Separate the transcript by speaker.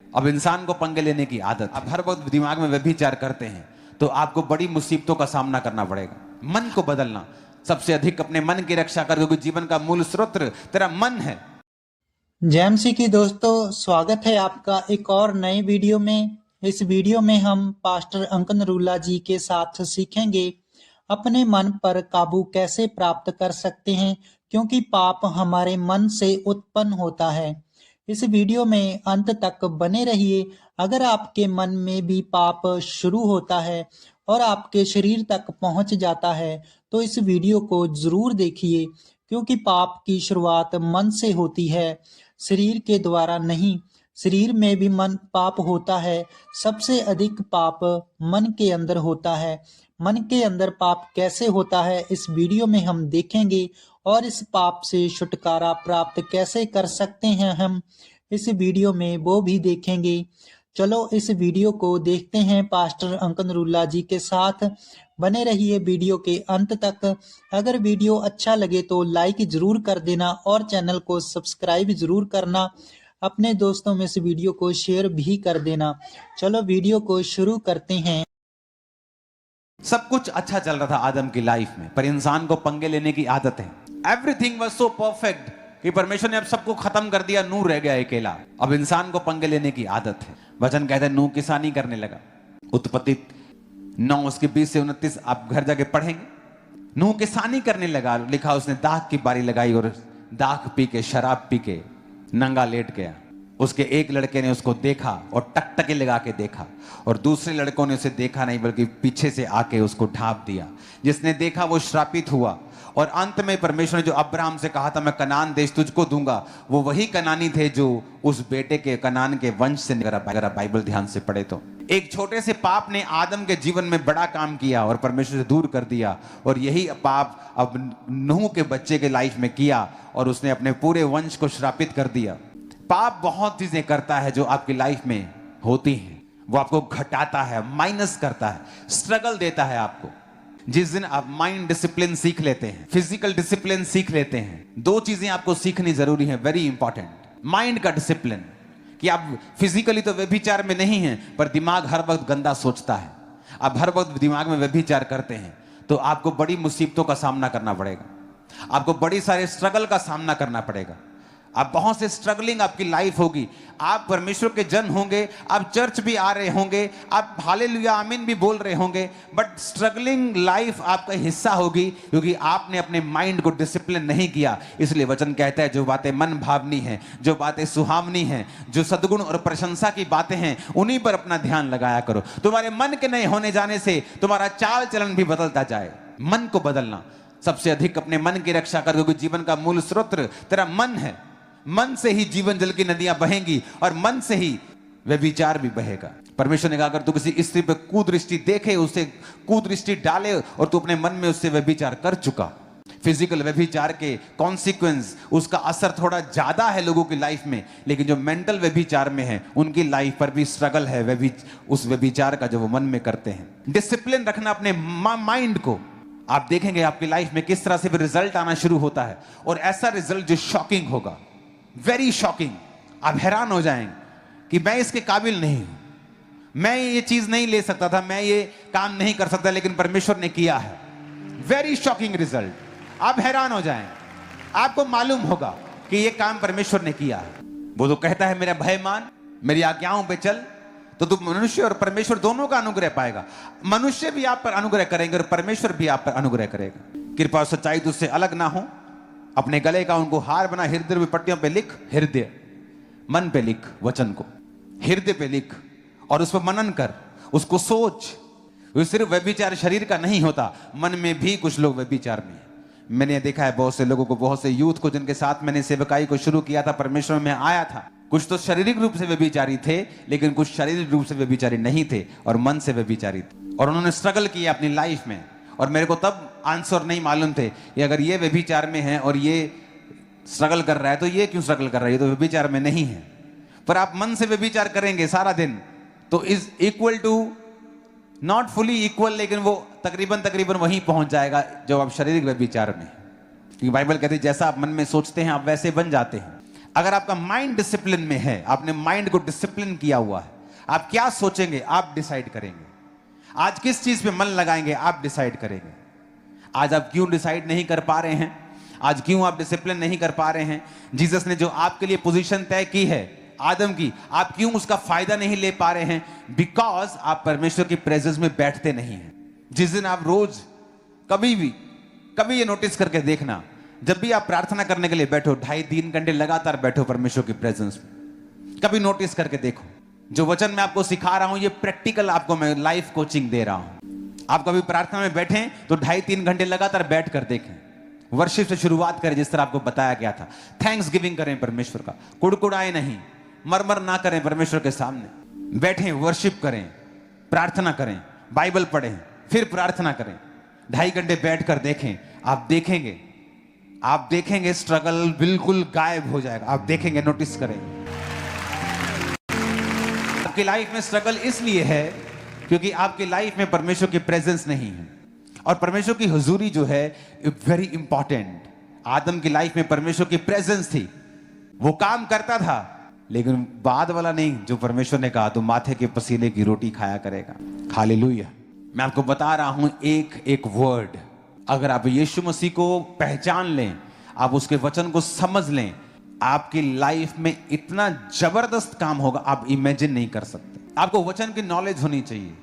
Speaker 1: अब इंसान को पंगे लेने की आदत, अब हर वक्त दिमाग में व्यभिचार करते हैं तो आपको बड़ी मुसीबतों का सामना करना पड़ेगा। मन को बदलना, सबसे अधिक अपने मन की रक्षा कर, क्योंकि जीवन का मूल स्रोत तेरा मन है।
Speaker 2: जेएमसी की दोस्तों, स्वागत है आपका एक और नए वीडियो में। इस वीडियो में हम पास्टर अंकन नरूला जी के साथ सीखेंगे अपने मन पर काबू कैसे प्राप्त कर सकते हैं, क्योंकि पाप हमारे मन से उत्पन्न होता है। इस वीडियो में अंत तक बने रहिए। अगर आपके मन में भी पाप शुरू होता है और आपके शरीर तक पहुंच जाता है तो इस वीडियो को जरूर देखिए, क्योंकि पाप की शुरुआत मन से होती है, शरीर के द्वारा नहीं। शरीर में भी मन पाप होता है। सबसे अधिक पाप मन के अंदर होता है। मन के अंदर पाप कैसे होता है इस वीडियो में हम देखेंगे, और इस पाप से छुटकारा प्राप्त कैसे कर सकते हैं हम इस वीडियो में वो भी देखेंगे। चलो इस वीडियो को देखते हैं पास्टर अंकन नरूला जी के साथ। बने रहिए वीडियो के अंत तक। अगर वीडियो अच्छा लगे तो लाइक जरूर कर देना और चैनल को सब्सक्राइब जरूर करना। अपने दोस्तों में इस वीडियो को शेयर भी कर देना। चलो वीडियो को शुरू करते हैं।
Speaker 1: सब कुछ अच्छा चल रहा था आदम की लाइफ में, पर इंसान को पंगे लेने की आदत है। एवरीथिंग वाज सो परफेक्ट कि परमेश्वर ने अब सबको खत्म कर दिया, नूह रह गया अकेला। अब इंसान को पंगे लेने की आदत है। वचन कहता है नूह किसानी करने लगा। उत्पत्ति 9 उसके 20 से 29 आप घर जाके पढ़ेंगे। नूह किसानी करने लगा, लिखा उसने दाख की बारी लगाई और दाख पी के, शराब पी के नंगा लेट गया। उसके एक लड़के ने उसको देखा और टकटकी लगा के देखा, और दूसरे लड़कों ने उसे देखा नहीं बल्कि पीछे से आके उसको ढांप दिया। जिसने देखा वो श्रापित हुआ। और अंत में परमेश्वर ने जो अब्राहम से कहा था मैं कनान देश तुझको दूंगा, वो वही कनानी थे जो उस बेटे के कनान के वंश से। अगर आप बाइबल ध्यान से पढ़े तो एक छोटे से पाप ने आदम के जीवन में बड़ा काम किया और परमेश्वर से दूर कर दिया, और यही पाप अब नूह के बच्चे के लाइफ में किया और उसने अपने पूरे वंश को श्रापित कर दिया। पाप बहुत चीजें करता है जो आपकी लाइफ में होती हैं। वो आपको घटाता है, माइनस करता है, स्ट्रगल देता है आपको। जिस दिन आप माइंड डिसिप्लिन सीख लेते हैं, फिजिकल डिसिप्लिन सीख लेते हैं, 2 चीजें आपको सीखनी जरूरी है, वेरी इंपॉर्टेंट। माइंड का डिसिप्लिन, कि आप फिजिकली तो व्यभिचार में नहीं हैं, पर दिमाग हर वक्त गंदा सोचता है। आप हर वक्त दिमाग में व्यभिचार करते हैं तो आपको बड़ी मुसीबतों का सामना करना पड़ेगा। आपको बड़ी सारे स्ट्रगल का सामना करना पड़ेगा। आप बहुत से स्ट्रगलिंग आपकी लाइफ होगी। आप परमेश्वर के जन होंगे, आप चर्च भी आ रहे होंगे, आप हालेलुया आमीन भी बोल रहे होंगे, बट स्ट्रगलिंग लाइफ आपका हिस्सा होगी, क्योंकि आपने अपने माइंड को डिसिप्लिन नहीं किया। इसलिए वचन कहता है जो बातें मन भावनी हैं, जो बातें सुहावनी हैं, जो सद्गुण और प्रशंसा की बातें हैं, उन्हीं पर अपना ध्यान लगाया करो। तुम्हारे मन के नहीं होने जाने से तुम्हारा चाल चलन भी बदलता जाए। मन को बदलना, सबसे अधिक अपने मन की रक्षा कर, क्योंकि जीवन का मूल स्रोत तेरा मन है। मन से ही जीवन जल की नदियां बहेंगी और मन से ही व्यभिचार भी बहेगा। परमेश्वर ने कहा अगर तू किसी स्त्री पर कुदृष्टि देखे, उसे कुदृष्टि डाले और तू अपने मन में उससे व्यभिचार कर चुका। फिजिकल व्यभिचार के कॉन्सिक्वेंस, उसका असर थोड़ा ज्यादा है लोगों की लाइफ में, लेकिन जो मेंटल व्यभिचार में है उनकी लाइफ पर भी स्ट्रगल है उस व्यभिचार का जो वो मन में करते हैं। डिसिप्लिन रखना अपने माइंड को। आप देखेंगे आपकी लाइफ में किस तरह से भी रिजल्ट आना शुरू होता है, और ऐसा रिजल्ट जो शॉकिंग होगा, वेरी शॉकिंग। आप हैरान हो जाएंगे कि मैं इसके काबिल नहीं हूं, मैं ये चीज नहीं ले सकता था, मैं ये काम नहीं कर सकता, लेकिन परमेश्वर ने किया है। Very shocking result. आप हैरान हो जाएंगे, आपको मालूम होगा कि ये काम परमेश्वर ने किया है। वो तो कहता है मेरा भय मान, मेरी आज्ञाओं पे चल, तो तुम मनुष्य और परमेश्वर दोनों का अनुग्रह पाएगा। मनुष्य भी आप पर अनुग्रह करेंगे और परमेश्वर भी आप पर अनुग्रह करेगा। कृपा और सच्चाई तुझसे अलग ना हो। अपने गले का उनको हार बना, हृदय में पट्टियों पे लिख, हृदय मन पे लिख, वचन को हृदय पे लिख और उस पर मनन कर, उसको सोच। सिर्फ व्यभिचार शरीर का नहीं होता, मन में भी कुछ लोग व्यभिचार में। मैंने देखा है बहुत से लोगों को, बहुत से यूथ को जिनके साथ मैंने सेवकाई को शुरू किया था, परमेश्वर में आया था। कुछ तो शारीरिक रूप से व्यभिचारी थे, लेकिन कुछ शारीरिक रूप से व्यभिचारी नहीं थे और मन से व्यभिचारी थे, और उन्होंने स्ट्रगल किया अपनी लाइफ में। और मेरे को तब आंसर नहीं मालूम थे कि अगर ये व्यभिचार में है और ये स्ट्रगल कर रहा है तो ये क्यों स्ट्रगल कर रहा है, ये तो व्यभिचार में नहीं है। पर आप मन से व्यभिचार करेंगे सारा दिन तो is equal to, not fully equal, लेकिन वो तकरीबन वहीं पहुंच जाएगा जो आप शारीरिक व्यभिचार में। क्योंकि बाइबल कहती है जैसा आप मन में सोचते हैं आप वैसे बन जाते हैं। अगर आपका माइंड डिसिप्लिन में है, आपने माइंड को डिसिप्लिन किया हुआ है, आप क्या सोचेंगे आप डिसाइड करेंगे। आज किस चीज पे मन लगाएंगे आप डिसाइड करेंगे। आज आप क्यों डिसाइड नहीं कर पा रहे हैं, आज क्यों आप डिसिप्लिन नहीं कर पा रहे हैं। जीसस ने जो आपके लिए पोजीशन तय की है आदम की, आप क्यों उसका फायदा नहीं ले पा रहे हैं। बिकॉज आप परमेश्वर की प्रेजेंस में बैठते नहीं हैं। जिस दिन आप रोज कभी ये नोटिस करके देखना, जब भी आप प्रार्थना करने के लिए बैठो 2.5-3 घंटे लगातार बैठो परमेश्वर की प्रेजेंस में, कभी नोटिस करके देखो। जो वचन मैं आपको सिखा रहा हूं ये प्रैक्टिकल आपको मैं लाइफ कोचिंग दे रहा हूं। आप कभी प्रार्थना में बैठें तो 2.5-3 घंटे लगातार बैठ कर देखें। वर्शिप से शुरुआत करें जिस तरह आपको बताया गया था। थैंक्स गिविंग करें परमेश्वर का, कुड़कुड़ाए नहीं, मरमर ना करें परमेश्वर के सामने। बैठें, वर्शिप करें, प्रार्थना करें, बाइबल पढ़ें, फिर प्रार्थना करें। 2.5 घंटे बैठ कर देखें, आप देखेंगे स्ट्रगल बिल्कुल गायब हो जाएगा। आप देखेंगे, नोटिस करेंगे। आपकी लाइफ में स्ट्रगल इसलिए है क्योंकि आपकी लाइफ में परमेश्वर की प्रेजेंस नहीं है। और परमेश्वर की हुजूरी जो है वेरी इंपॉर्टेंट। आदम की लाइफ में परमेश्वर की प्रेजेंस थी, वो काम करता था, लेकिन बाद वाला नहीं। जो परमेश्वर ने कहा तो माथे के पसीने की रोटी खाया करेगा। हालेलुया। मैं आपको बता रहा हूं एक एक वर्ड, अगर आप यीशु मसीह को पहचान लें, आप उसके वचन को समझ लें, आपकी लाइफ में इतना जबरदस्त काम होगा आप इमेजिन नहीं कर सकते। आपको वचन की नॉलेज होनी चाहिए।